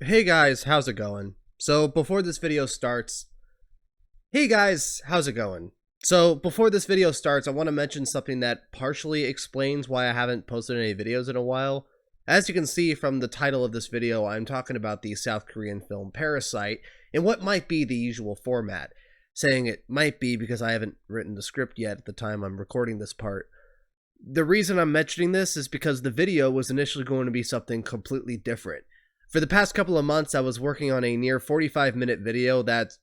Hey guys, how's it going? So before this video starts, hey guys, how's it going? So before this video starts, I want to mention something that partially explains why I haven't posted any videos in a while. As you can see from the title of this video, I'm talking about the South Korean film Parasite in what might be the usual format. Saying it might be because I haven't written the script yet at the time I'm recording this part. The reason I'm mentioning this is because the video was initially going to be something completely different. For the past couple of months, I was working on a near 45-minute video that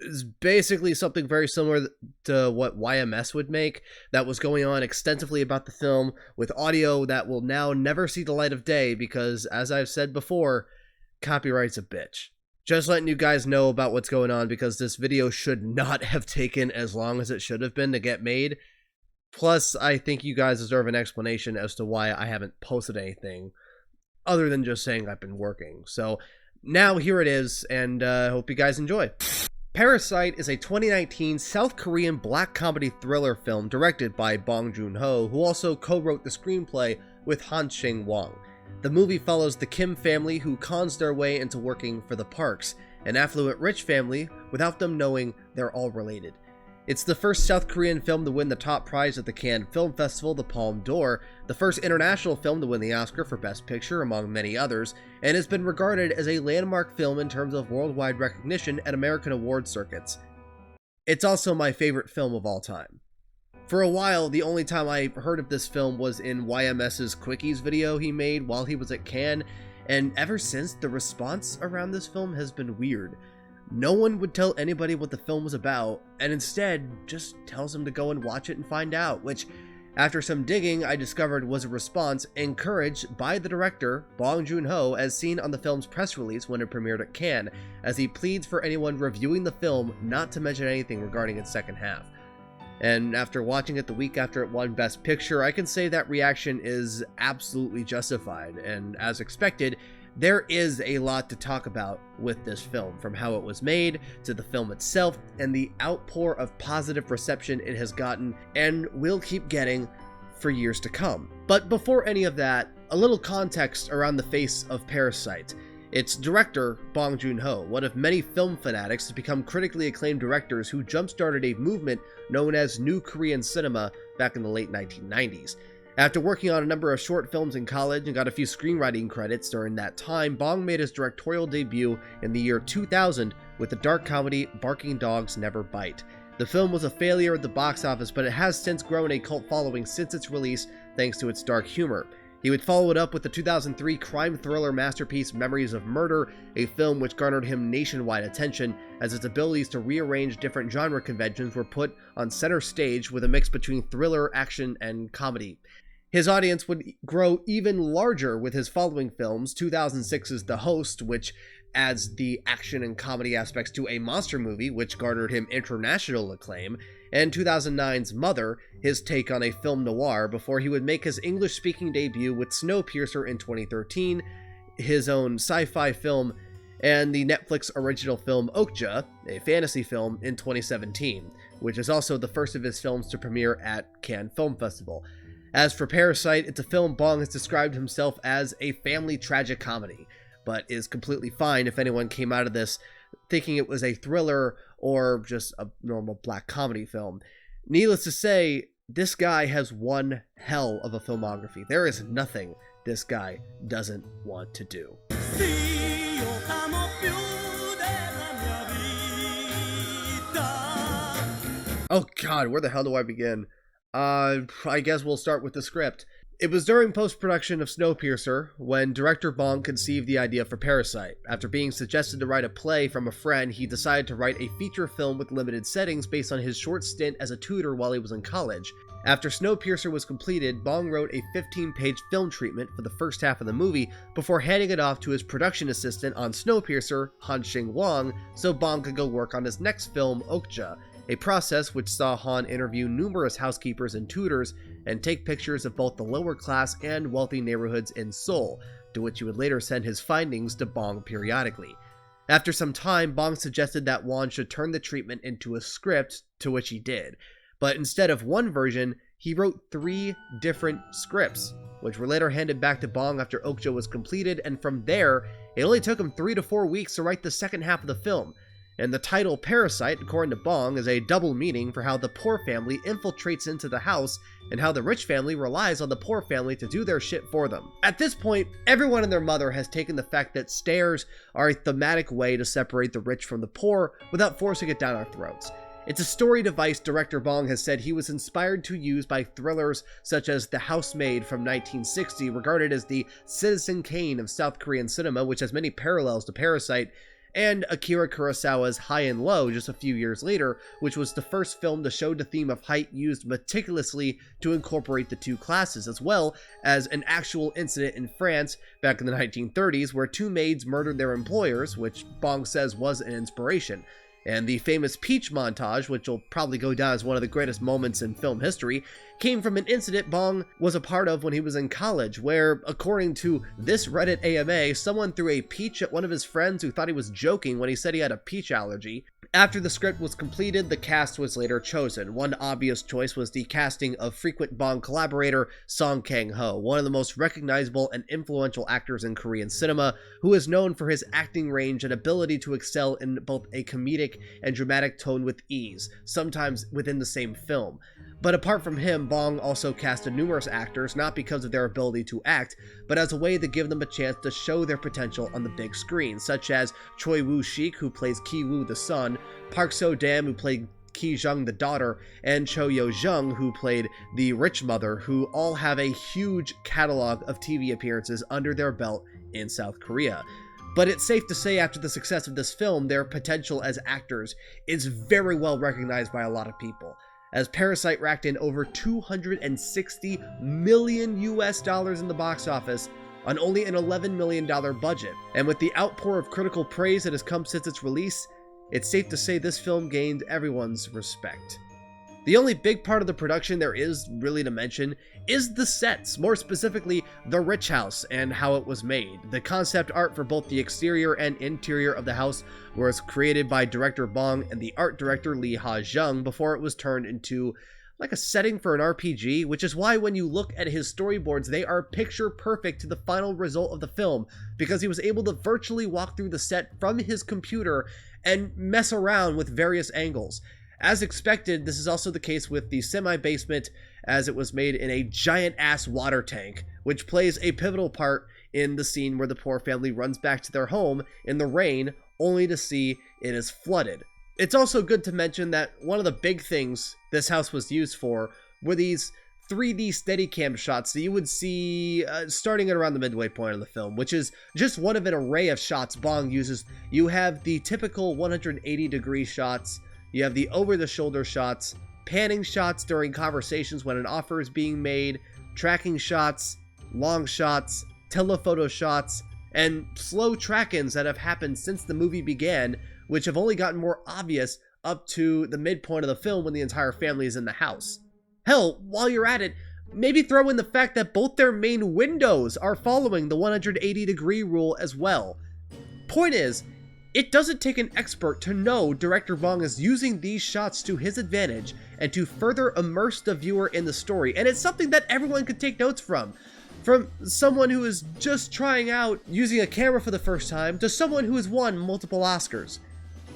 is basically something very similar to what YMS would make, that was going on extensively about the film, with audio that will now never see the light of day because, as I've said before, copyright's a bitch. Just letting you guys know about what's going on because this video should not have taken as long as it should have been to get made. Plus, I think you guys deserve an explanation as to why I haven't posted anything other than just saying I've been working. So now here it is, and I hope you guys enjoy. Parasite is a 2019 South Korean black comedy thriller film directed by Bong Joon-ho, who also co-wrote the screenplay with Han Sang-won. The movie follows the Kim family who cons their way into working for the Parks, an affluent rich family without them knowing they're all related. It's the first South Korean film to win the top prize at the Cannes Film Festival, the Palme d'Or, the first international film to win the Oscar for Best Picture, among many others, and has been regarded as a landmark film in terms of worldwide recognition at American award circuits. It's also my favorite film of all time. For a while, the only time I heard of this film was in YMS's Quickies video he made while he was at Cannes, and ever since, the response around this film has been weird. No one would tell anybody what the film was about, and instead just tells them to go and watch it and find out, which, after some digging, I discovered was a response encouraged by the director, Bong Joon-ho, as seen on the film's press release when it premiered at Cannes, as he pleads for anyone reviewing the film not to mention anything regarding its second half. And after watching it the week after it won Best Picture, I can say that reaction is absolutely justified, and as expected, there is a lot to talk about with this film, from how it was made, to the film itself, and the outpour of positive reception it has gotten, and will keep getting for years to come. But before any of that, a little context around the face of Parasite. Its director, Bong Joon-ho, one of many film fanatics, has become critically acclaimed directors who jump-started a movement known as New Korean Cinema back in the late 1990s. After working on a number of short films in college and got a few screenwriting credits during that time, Bong made his directorial debut in the year 2000 with the dark comedy Barking Dogs Never Bite. The film was a failure at the box office, but it has since grown a cult following since its release thanks to its dark humor. He would follow it up with the 2003 crime thriller masterpiece Memories of Murder, a film which garnered him nationwide attention as its abilities to rearrange different genre conventions were put on center stage with a mix between thriller, action, and comedy. His audience would grow even larger with his following films, 2006's The Host, which adds the action and comedy aspects to a monster movie, which garnered him international acclaim, and 2009's Mother, his take on a film noir, before he would make his English-speaking debut with Snowpiercer in 2013, his own sci-fi film, and the Netflix original film Okja, a fantasy film, in 2017, which is also the first of his films to premiere at Cannes Film Festival. As for Parasite, it's a film Bong has described himself as a family tragic comedy, but is completely fine if anyone came out of this thinking it was a thriller or just a normal black comedy film. Needless to say, this guy has one hell of a filmography. There is nothing this guy doesn't want to do. Oh god, where the hell do I begin? I guess we'll start with the script. It was during post-production of Snowpiercer when director Bong conceived the idea for Parasite. After being suggested to write a play from a friend, he decided to write a feature film with limited settings based on his short stint as a tutor while he was in college. After Snowpiercer was completed, Bong wrote a 15-page film treatment for the first half of the movie before handing it off to his production assistant on Snowpiercer, Han Sang-won, so Bong could go work on his next film, Okja, a process which saw Han interview numerous housekeepers and tutors and take pictures of both the lower class and wealthy neighborhoods in Seoul, to which he would later send his findings to Bong periodically. After some time, Bong suggested that Won should turn the treatment into a script, to which he did. But instead of one version, he wrote 3 different scripts, which were later handed back to Bong after Okja was completed, and from there, it only took him 3 to 4 weeks to write the second half of the film. And the title Parasite, according to Bong, is a double meaning for how the poor family infiltrates into the house and how the rich family relies on the poor family to do their shit for them. At this point, everyone and their mother has taken the fact that stairs are a thematic way to separate the rich from the poor without forcing it down our throats. It's a story device director Bong has said he was inspired to use by thrillers such as The Housemaid from 1960, regarded as the Citizen Kane of South Korean cinema, which has many parallels to Parasite, and Akira Kurosawa's High and Low just a few years later, which was the first film to show the theme of height used meticulously to incorporate the two classes, as well as an actual incident in France back in the 1930s where 2 maids murdered their employers, which Bong says was an inspiration. And the famous Peach montage, which will probably go down as one of the greatest moments in film history, came from an incident Bong was a part of when he was in college, where, according to this Reddit AMA, someone threw a peach at one of his friends who thought he was joking when he said he had a peach allergy. After the script was completed, the cast was later chosen. One obvious choice was the casting of frequent Bong collaborator Song Kang-ho, one of the most recognizable and influential actors in Korean cinema, who is known for his acting range and ability to excel in both a comedic and dramatic tone with ease, sometimes within the same film. But apart from him, Bong also casted numerous actors, not because of their ability to act, but as a way to give them a chance to show their potential on the big screen, such as Choi Woo-Shik, who plays Ki-woo the son, Park So-dam, who played Ki-jung the daughter, and Cho Yeo-Jeong, who played the rich mother, who all have a huge catalog of TV appearances under their belt in South Korea. But it's safe to say after the success of this film, their potential as actors is very well recognized by a lot of people, as Parasite racked in over $260 million in the box office on only an $11 million budget. And with the outpour of critical praise that has come since its release, it's safe to say this film gained everyone's respect. The only big part of the production there is really to mention is the sets, more specifically the rich house and how it was made. The concept art for both the exterior and interior of the house was created by director Bong and the art director Lee Ha-jung before it was turned into like a setting for an RPG, which is why when you look at his storyboards, they are picture perfect to the final result of the film, because he was able to virtually walk through the set from his computer and mess around with various angles. As expected, this is also the case with the semi-basement, as it was made in a giant-ass water tank, which plays a pivotal part in the scene where the poor family runs back to their home in the rain, only to see it is flooded. It's also good to mention that one of the big things this house was used for were these 3D Steadicam shots that you would see starting at around the midway point of the film, which is just one of an array of shots Bong uses. You have the typical 180-degree shots, you have the over-the-shoulder shots, panning shots during conversations when an offer is being made, tracking shots, long shots, telephoto shots, and slow track-ins that have happened since the movie began, which have only gotten more obvious up to the midpoint of the film when the entire family is in the house. Hell, while you're at it, maybe throw in the fact that both their main windows are following the 180-degree rule as well. Point is, it doesn't take an expert to know director Bong is using these shots to his advantage and to further immerse the viewer in the story, and it's something that everyone could take notes from someone who is just trying out using a camera for the first time to someone who has won multiple Oscars.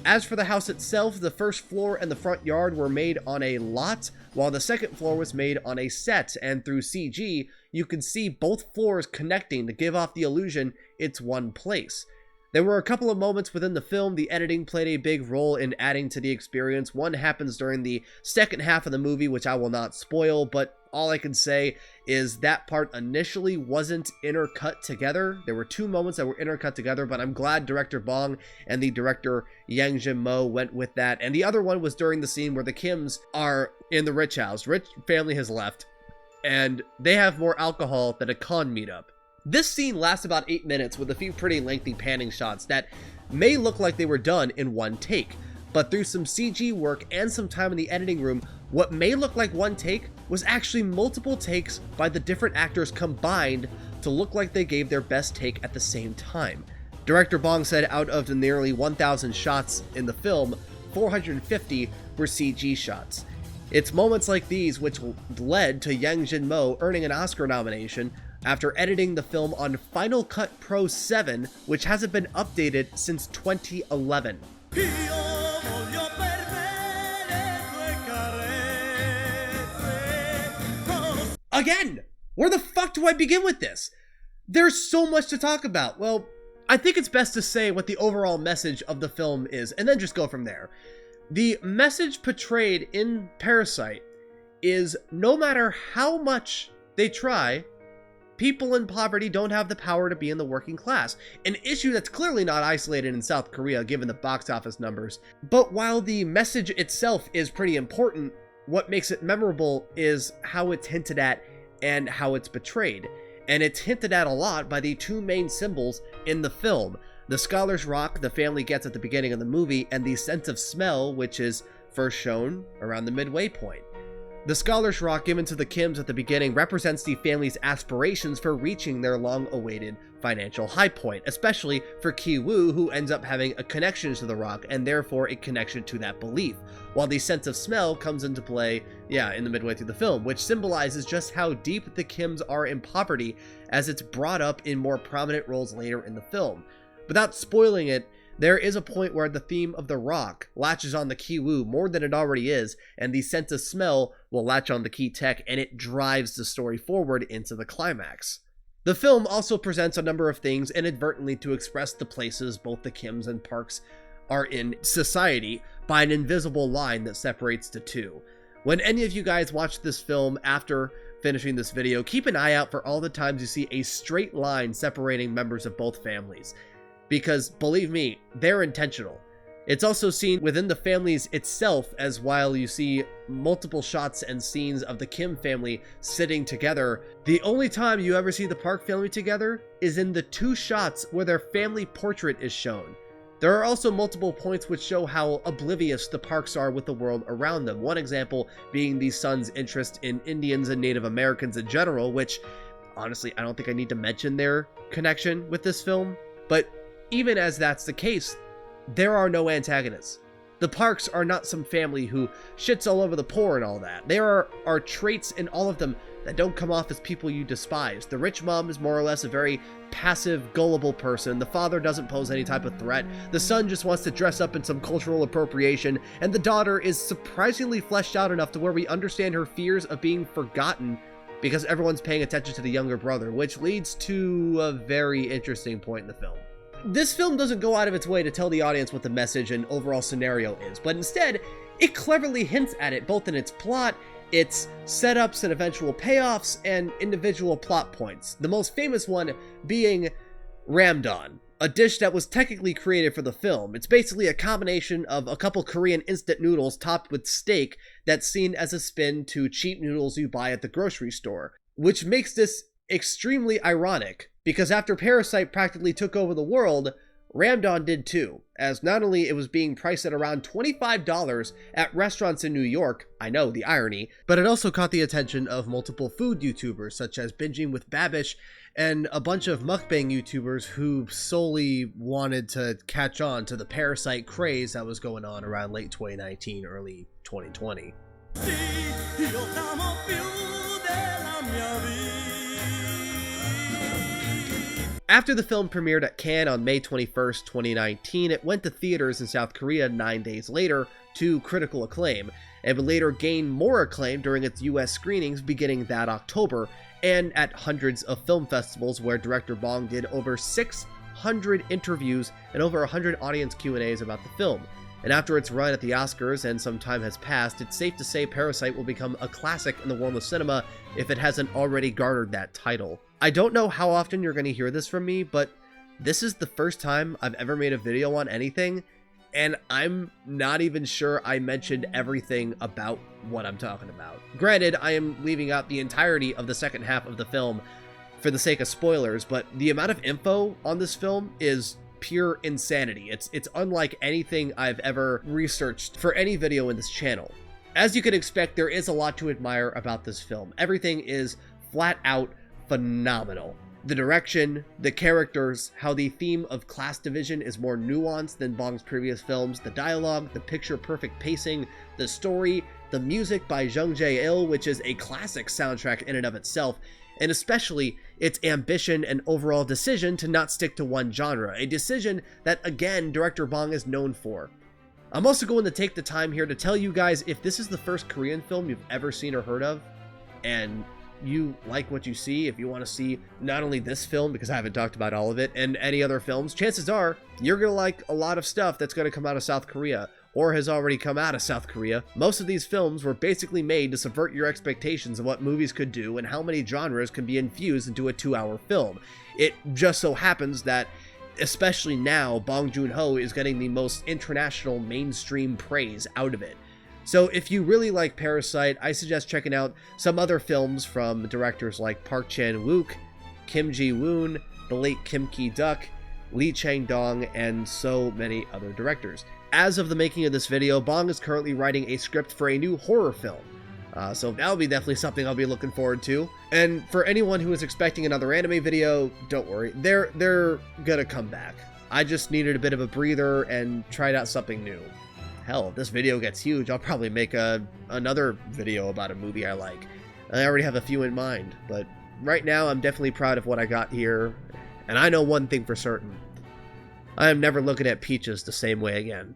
As for the house itself, the first floor and the front yard were made on a lot, while the second floor was made on a set, and through CG, you can see both floors connecting to give off the illusion it's one place. There were a couple of moments within the film the editing played a big role in adding to the experience. One happens during the second half of the movie, which I will not spoil, but all I can say is that part initially wasn't intercut together. There were 2 moments that were intercut together, but I'm glad director Bong and the director Jin-mo went with that. And the other one was during the scene where the Kims are in the rich house. Rich family has left, and they have more alcohol than a con meetup. This scene lasts about 8 minutes with a few pretty lengthy panning shots that may look like they were done in one take, but through some CG work and some time in the editing room, what may look like one take was actually multiple takes by the different actors combined to look like they gave their best take at the same time. Director Bong said out of the nearly 1,000 shots in the film, 450 were CG shots. It's moments like these which led to Jin-mo earning an Oscar nomination after editing the film on Final Cut Pro 7, which hasn't been updated since 2011. Again, where the fuck do I begin with this? There's so much to talk about. Well, I think it's best to say what the overall message of the film is, and then just go from there. The message portrayed in Parasite is no matter how much they try, people in poverty don't have the power to be in the working class. An issue that's clearly not isolated in South Korea given the box office numbers. But while the message itself is pretty important, what makes it memorable is how it's hinted at and how it's portrayed. And it's hinted at a lot by the two main symbols in the film. The Scholar's Rock the family gets at the beginning of the movie, and the sense of smell, which is first shown around the midway point. The Scholar's Rock given to the Kims at the beginning represents the family's aspirations for reaching their long-awaited financial high point, especially for Ki-woo, who ends up having a connection to the rock and therefore a connection to that belief, while the sense of smell comes into play, in the midway through the film, which symbolizes just how deep the Kims are in poverty as it's brought up in more prominent roles later in the film. Without spoiling it, there is a point where the theme of the rock latches on the Ki-woo more than it already is, and the sense of smell will latch on the Ki-tek, and it drives the story forward into the climax. The film also presents a number of things inadvertently to express the places both the Kims and Parks are in society by an invisible line that separates the two. When any of you guys watch this film after finishing this video, keep an eye out for all the times you see a straight line separating members of both families. Because, believe me, they're intentional. It's also seen within the families itself, as while you see multiple shots and scenes of the Kim family sitting together, the only time you ever see the Park family together is in the two shots where their family portrait is shown. There are also multiple points which show how oblivious the Parks are with the world around them. One example being the son's interest in Indians and Native Americans in general, which, honestly, I don't think I need to mention their connection with this film, but even as that's the case, there are no antagonists. The Parks are not some family who shits all over the poor and all that. There are traits in all of them that don't come off as people you despise. The rich mom is more or less a very passive, gullible person. The father doesn't pose any type of threat. The son just wants to dress up in some cultural appropriation. And the daughter is surprisingly fleshed out enough to where we understand her fears of being forgotten because everyone's paying attention to the younger brother, which leads to a very interesting point in the film. This film doesn't go out of its way to tell the audience what the message and overall scenario is, but instead, it cleverly hints at it both in its plot, its setups and eventual payoffs, and individual plot points. The most famous one being ramdon, a dish that was technically created for the film. It's basically a combination of a couple Korean instant noodles topped with steak that's seen as a spin to cheap noodles you buy at the grocery store, which makes this extremely ironic, because after Parasite practically took over the world, ramdon did too, as not only it was being priced at around $25 at restaurants in New York, I know, the irony, but it also caught the attention of multiple food YouTubers such as Binging with Babish and a bunch of mukbang YouTubers who solely wanted to catch on to the Parasite craze that was going on around late 2019, early 2020. After the film premiered at Cannes on May 21st, 2019, it went to theaters in South Korea 9 days later to critical acclaim, and would later gain more acclaim during its US screenings beginning that October, and at hundreds of film festivals where director Bong did over 600 interviews and over 100 audience Q&As about the film. And after its run at the Oscars and some time has passed, it's safe to say Parasite will become a classic in the world of cinema if it hasn't already garnered that title. I don't know how often you're going to hear this from me, but this is the first time I've ever made a video on anything, and I'm not even sure I mentioned everything about what I'm talking about. Granted, I am leaving out the entirety of the second half of the film for the sake of spoilers, but the amount of info on this film is pure insanity. It's unlike anything I've ever researched for any video in this channel. As you can expect, there is a lot to admire about this film. Everything is flat out phenomenal. The direction, the characters, how the theme of class division is more nuanced than Bong's previous films, the dialogue, the picture-perfect pacing, the story, the music by Jung Jae-il, which is a classic soundtrack in and of itself, and especially its ambition and overall decision to not stick to one genre, a decision that, again, director Bong is known for. I'm also going to take the time here to tell you guys, if this is the first Korean film you've ever seen or heard of, and you like what you see, if you want to see not only this film, because I haven't talked about all of it, and any other films, chances are you're going to like a lot of stuff that's going to come out of South Korea, or has already come out of South Korea. Most of these films were basically made to subvert your expectations of what movies could do and how many genres can be infused into a 2-hour film. It just so happens that, especially now, Bong Joon-ho is getting the most international mainstream praise out of it. So if you really like Parasite, I suggest checking out some other films from directors like Park Chan-wook, Kim Ji-woon, the late Kim Ki-duk, Lee Chang-dong, and so many other directors. As of the making of this video, Bong is currently writing a script for a new horror film. So that'll be definitely something I'll be looking forward to. And for anyone who is expecting another anime video, don't worry, they're gonna come back. I just needed a bit of a breather and tried out something new. Hell, if this video gets huge, I'll probably make another video about a movie I like. I already have a few in mind, but right now I'm definitely proud of what I got here, and I know one thing for certain. I am never looking at peaches the same way again.